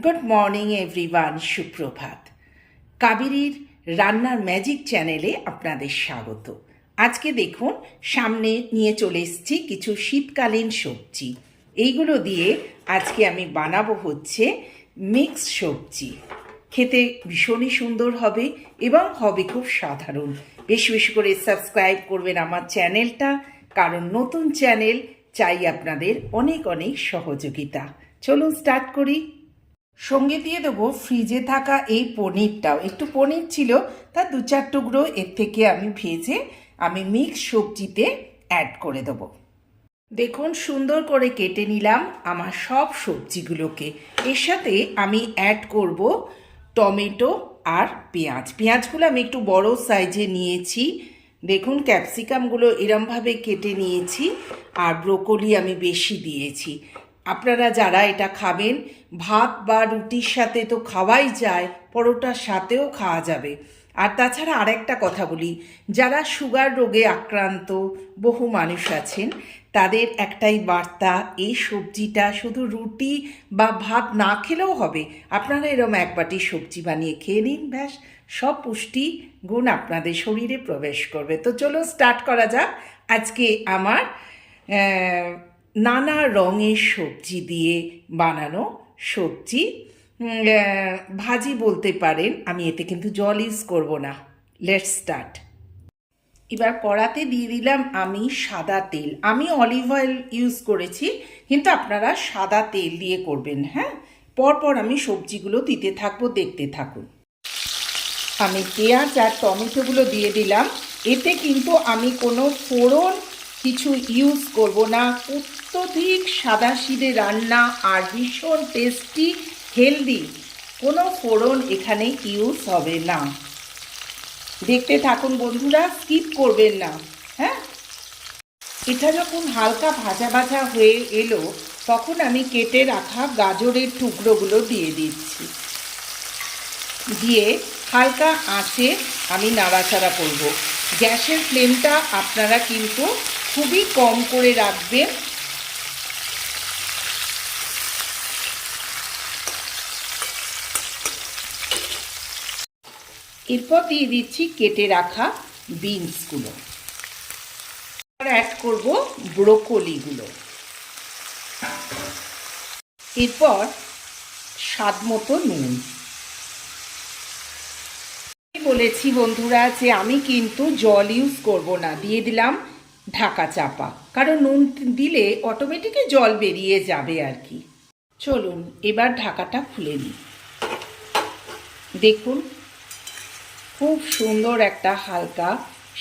Good morning everyone, সুপ্রভাত। কাবেরীর রান্নার magic চ্যানেলে আপনাদের স্বাগত। আজকে দেখুন, সামনে নিয়ে চলে এসেছি কিছু শীতকালীন সবজি। এইগুলো দিয়ে আজকে আমি বানাবো হচ্ছে মিক্স সবজি। খেতে ভীষণই সুন্দর হবে এবং হবে খুব সাধারণ। বেশি বেশি করে সাবস্ক্রাইব করবেন আমার চ্যানেলটা, কারণ নতুন চ্যানেল চাই আপনাদের অনেক অনেক সহযোগিতা। চলুন স্টার্ট করি। সঙ্গে দিয়ে দেবো ফ্রিজে থাকা এই পনিরটাও। একটু পনির ছিল, তার 2-4 টুকরো এর থেকে আমি ভেজে আমি মিক্স সবজিতে অ্যাড করে দেবো। দেখুন, সুন্দর করে কেটে নিলাম আমার সব সবজিগুলোকে। এর সাথে আমি অ্যাড করব টমেটো আর পেঁয়াজ। পেঁয়াজগুলো আমি একটু বড় সাইজে নিয়েছি। দেখুন, ক্যাপসিকামগুলো এরমভাবে কেটে নিয়েছি, আর ব্রোকলি আমি বেশি দিয়েছি। আপনারা যারা এটা খাবেন, ভাত বা রুটির সাথে তো খাওয়াই যায়, পরোটার সাথেও খাওয়া যাবে। আর তাছাড়া আরেকটা কথা বলি, যারা সুগার রোগে আক্রান্ত বহু মানুষ আছেন, তাদের একটাই বার্তা, এই সবজিটা শুধু রুটি বা ভাত না খেলেও হবে। আপনারা এরকম এক বাটি সবজি বানিয়ে খেয়ে নিন, ব্যাস সব পুষ্টি গুণ আপনাদের শরীরে প্রবেশ করবে। তো চলো স্টার্ট করা যাক আজকে আমার নানা রঙের সবজি দিয়ে বানানো সবজি। ভাজি বলতে পারেন, আমি এতে কিন্তু জল ইউজ করব না। Let's start. এবার কড়াতে দিয়ে দিলাম আমি সাদা তেল। আমি অলিভ অয়েল ইউজ করেছি, কিন্তু আপনারা সাদা তেল দিয়ে করবেন। হ্যাঁ, পরপর আমি সবজিগুলো দিতে থাকবো, দেখতে থাকুন। আমি পেঁয়াজ আর টমেটোগুলো দিয়ে দিলাম। এতে কিন্তু আমি কোনো ফোড়ন কিছু ইউজ করব না। অত্যধিক সাদাসিধে রান্না আর ভীষণ টেস্টি হেলদি, কোনো ফোড়ন এখানে ইউজ হবে না। দেখতে থাকুন বন্ধুরা, স্কিপ করবেন না। হ্যাঁ, এটা যখন হালকা ভাজা ভাজা হয়ে এলো, তখন আমি কেটে রাখা গাজরের টুকরোগুলো দিয়ে দিচ্ছি। দিয়ে হালকা আঁচে আমি নাড়াচাড়া করব। গ্যাসের ফ্লেমটা আপনারা কিন্তু খুবই কম করে রাখবেন। এরপর দিয়ে দিচ্ছি কেটে রাখা বিনসগুলো, আর অ্যাড করব ব্রোকলিগুলো। এরপর স্বাদ মতো নুন। বলেছি বন্ধুরা যে আমি কিন্তু জল ইউজ করব না। দিয়ে দিলাম ঢাকা চাপা, কারণ নুন দিলে অটোমেটিকই জল বেরিয়ে যাবে আর কি। চলুন এবার ঢাকাটা খুলে নিই। দেখুন, খুব সুন্দর একটা হালকা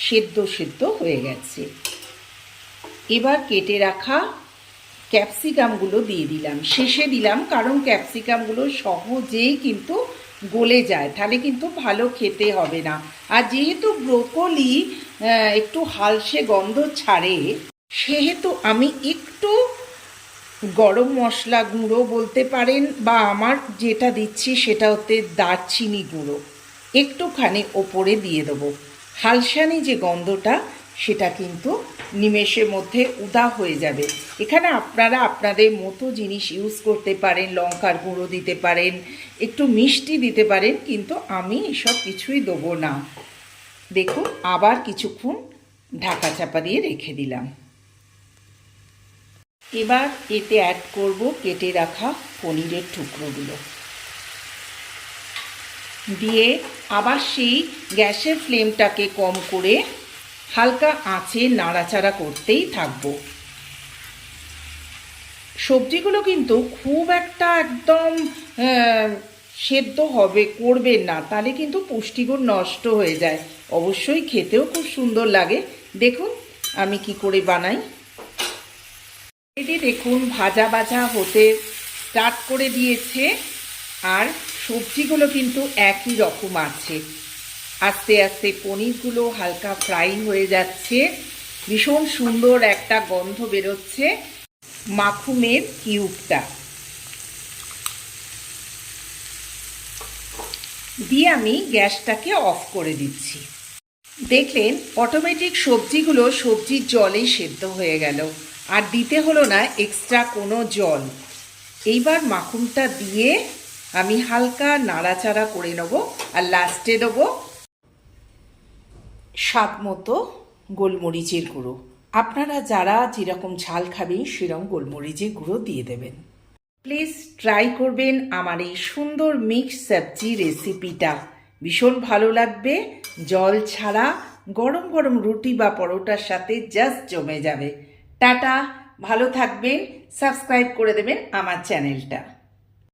সেদ্ধ সেদ্ধ হয়ে গেছে। এবার কেটে রাখা ক্যাপসিকামগুলো দিয়ে দিলাম। শেষে দিলাম, কারণ ক্যাপসিকামগুলো সহজেই কিন্তু গলে যায়, তাহলে কিন্তু ভালো খেতে হবে না। আর যেহেতু ব্রোকলি একটু হালসে গন্ধ ছাড়ে, সেহেতু আমি একটু গরম মশলা গুঁড়ো বলতে পারেন, বা আমার যেটা দিচ্ছি সেটা হতে দারচিনি গুঁড়ো একটুখানি ওপরে দিয়ে দেবো। হালসানি যে গন্ধটা, সেটা কিন্তু নিমেষের মধ্যে উদা হয়ে যাবে। এখানে আপনারা আপনাদের মতো জিনিস ইউজ করতে পারেন, লঙ্কার গুঁড়ো দিতে পারেন, একটু মিষ্টি দিতে পারেন, কিন্তু আমি এসব কিছুই দেবো না। দেখুন, আবার কিছুক্ষণ ঢাকা চাপা দিয়ে রেখে দিলাম। এবার এতে অ্যাড করব কেটে রাখা পনিরের টুকরোগুলো। দিয়ে আবার সেই গ্যাসের ফ্লেমটাকে কম করে হালকা আঁচে নাড়াচাড়া করতেই থাকবো। সবজিগুলো কিন্তু খুব একটা একদম সেদ্ধ হবে করবেন না, তাহলে কিন্তু পুষ্টিগুণ নষ্ট হয়ে যায়। অবশ্যই খেতেও খুব সুন্দর লাগে। দেখুন আমি কি করে বানাই। এটি দেখুন ভাজা ভাজা হতে স্টার্ট করে দিয়েছে, আর সবজিগুলো কিন্তু একই রকম আছে। আস্তে আস্তে পনিরগুলো হালকা ফ্রাই হয়ে যাচ্ছে, ভীষণ সুন্দর একটা গন্ধ বেরোচ্ছে মাখুমের কিউবটা দিয়ে। আমি গ্যাসটাকে অফ করে দিচ্ছি। দেখলেন অটোমেটিক সবজিগুলো সবজির জলেই সেদ্ধ হয়ে গেল, আর দিতে হলো না এক্সট্রা কোনো জল। এইবার মাখুমটা দিয়ে আমি হালকা নাড়াচাড়া করে নেব আর লাস্টে দেবো স্বাদ মতো গোলমরিচের গুঁড়ো। আপনারা যারা যেরকম ঝাল খাবেন সেরকম গোলমরিচের গুঁড়ো দিয়ে দেবেন। প্লিজ ট্রাই করবেন আমার এই সুন্দর মিক্স সবজি রেসিপিটা, ভীষণ ভালো লাগবে। জল ছাড়া গরম গরম রুটি বা পরোটার সাথে জাস্ট জমে যাবে। টাটা, ভালো থাকবেন, সাবস্ক্রাইব করে দেবেন আমার চ্যানেলটা।